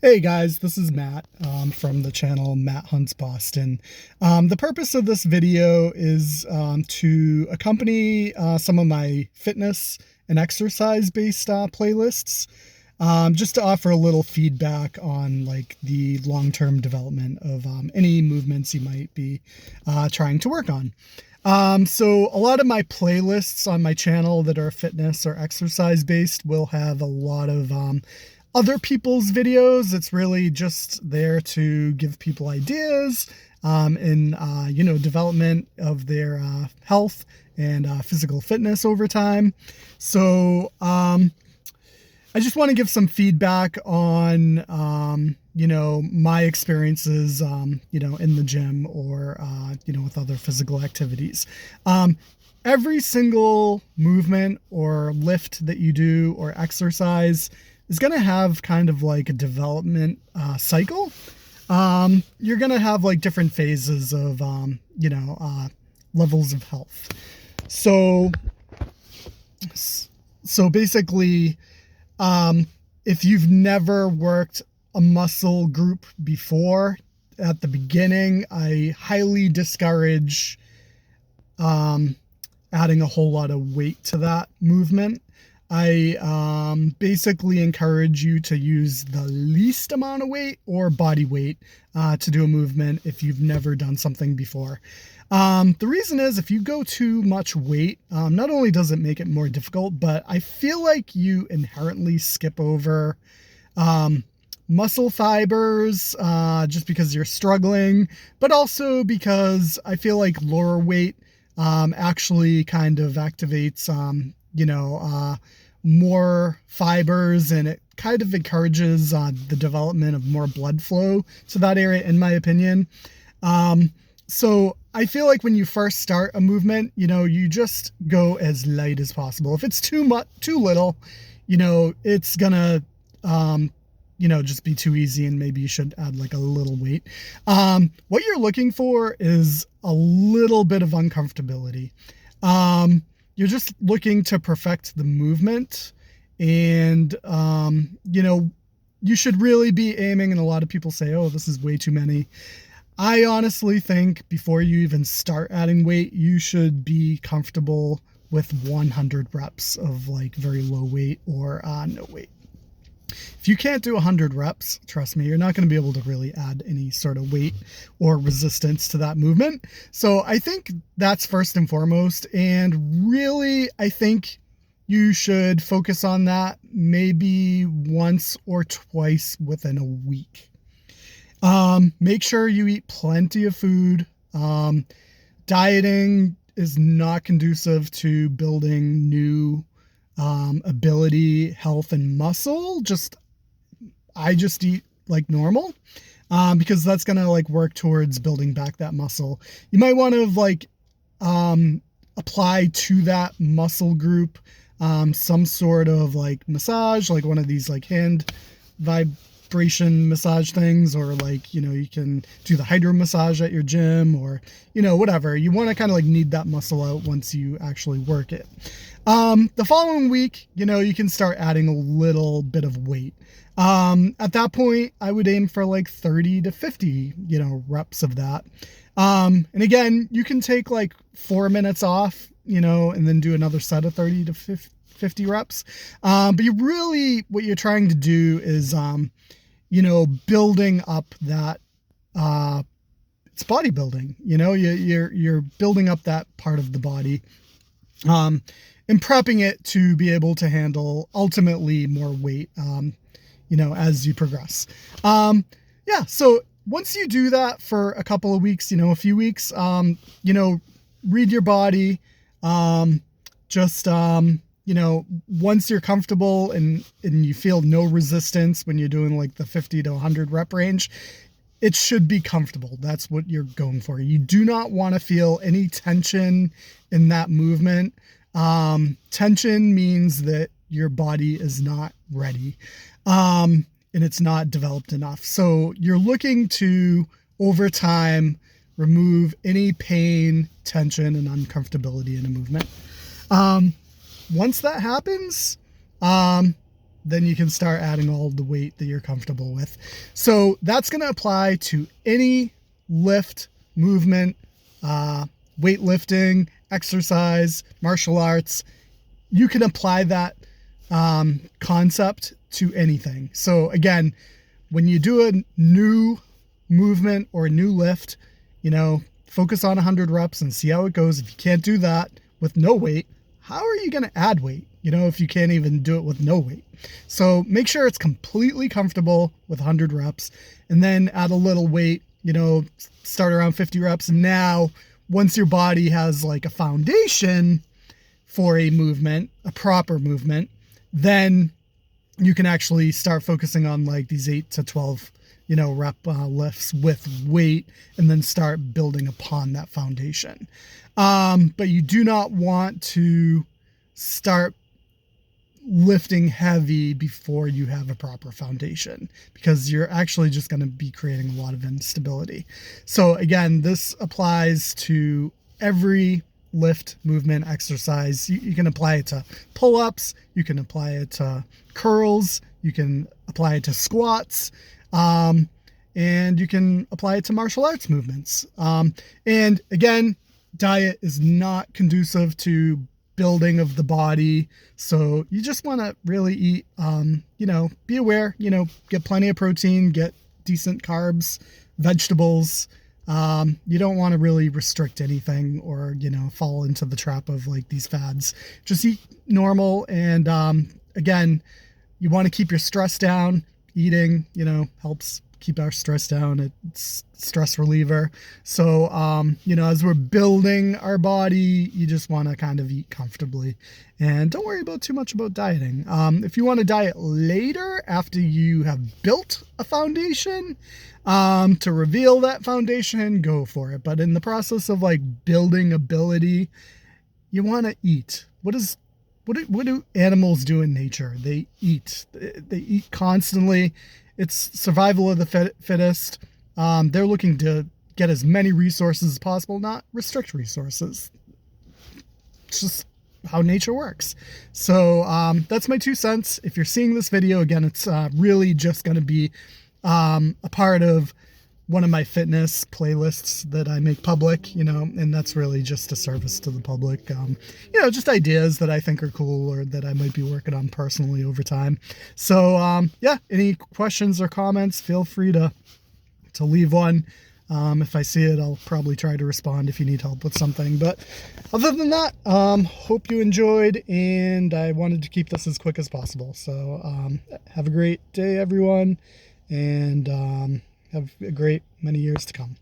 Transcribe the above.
Hey guys, this is Matt from the channel Matt Hunts Boston. The purpose of this video is to accompany some of my fitness and exercise based playlists, just to offer a little feedback on like the long-term development of any movements you might be trying to work on. So a lot of my playlists on my channel that are fitness or exercise based will have a lot of other people's videos. It's really just there to give people ideas in development of their health and physical fitness over time. So I just want to give some feedback on my experiences in the gym or with other physical activities. Every single movement or lift that you do or exercise is going to have kind of like a development cycle. You're going to have like different phases of, levels of health. So basically, if you've never worked a muscle group before, at the beginning, I highly discourage adding a whole lot of weight to that movement. I basically encourage you to use the least amount of weight or body weight to do a movement if you've never done something before. The reason is if you go too much weight, not only does it make it more difficult, but I feel like you inherently skip over muscle fibers just because you're struggling, but also because I feel like lower weight actually kind of activates more fibers, and it kind of encourages the development of more blood flow to that area, in my opinion. So I feel like when you first start a movement, you just go as light as possible. If it's too little, it's gonna, just be too easy, and maybe you should add like a little weight. What you're looking for is a little bit of uncomfortability. You're just looking to perfect the movement, and, you should really be aiming, and a lot of people say, oh, this is way too many. I honestly think before you even start adding weight, you should be comfortable with 100 reps of like very low weight or no weight. If you can't do 100 reps, trust me, you're not going to be able to really add any sort of weight or resistance to that movement. So I think that's first and foremost. And really, I think you should focus on that maybe once or twice within a week. Make sure you eat plenty of food. Dieting is not conducive to building new ability, health, and muscle. I just eat like normal, because that's going to like work towards building back that muscle. You might want to like, apply to that muscle group, some sort of like massage, like one of these like hand vibration massage things, or like, you can do the hydro massage at your gym, or, whatever. You want to kind of like knead that muscle out once you actually work it. The following week, you can start adding a little bit of weight. At that point, I would aim for like 30 to 50, reps of that. And again, you can take like 4 minutes off, and then do another set of 30 to 50 reps. But what you're trying to do is, building up that, it's bodybuilding, you're building up that part of the body, and prepping it to be able to handle ultimately more weight, as you progress. So once you do that for a couple of weeks, a few weeks, read your body, once you're comfortable and you feel no resistance when you're doing like the 50 to 100 rep range, it should be comfortable. That's what you're going for. You do not want to feel any tension in that movement. Tension means that your body is not ready, and it's not developed enough. So you're looking to, over time, remove any pain, tension, and uncomfortability in a movement. Once that happens, then you can start adding all the weight that you're comfortable with. So that's going to apply to any lift, movement, weightlifting, exercise, martial arts. You can apply that concept to anything. So again, when you do a new movement or a new lift, focus on 100 reps and see how it goes. If you can't do that with no weight, how are you going to add weight? If you can't even do it with no weight. So make sure it's completely comfortable with 100 reps, and then add a little weight, start around 50 reps. And now once your body has like a foundation for a movement, a proper movement, then you can actually start focusing on like these 8 to 12 rep lifts with weight, and then start building upon that foundation. But you do not want to start lifting heavy before you have a proper foundation, because you're actually just going to be creating a lot of instability. So again, this applies to every lift, movement, exercise. You can apply it to pull-ups, you can apply it to curls, you can apply it to squats, and you can apply it to martial arts movements. And again, diet is not conducive to building of the body. So you just want to really eat, be aware, get plenty of protein, get decent carbs, vegetables. You don't want to really restrict anything or, fall into the trap of like these fads. Just eat normal. And, again, you want to keep your stress down. Eating, helps keep our stress down. It's stress reliever. So, as we're building our body, you just want to kind of eat comfortably, and don't worry about too much about dieting. If you want to diet later after you have built a foundation, to reveal that foundation, go for it. But in the process of like building ability, you want to eat. What do animals do in nature? They eat. They eat constantly. It's survival of the fittest. They're looking to get as many resources as possible, not restrict resources. It's just how nature works. So that's my 2 cents. If you're seeing this video, again, it's really just going to be a part of one of my fitness playlists that I make public, and that's really just a service to the public. Just ideas that I think are cool or that I might be working on personally over time. So, any questions or comments, feel free to leave one. If I see it, I'll probably try to respond if you need help with something. But other than that, hope you enjoyed, and I wanted to keep this as quick as possible. So, have a great day, everyone, and have a great many years to come.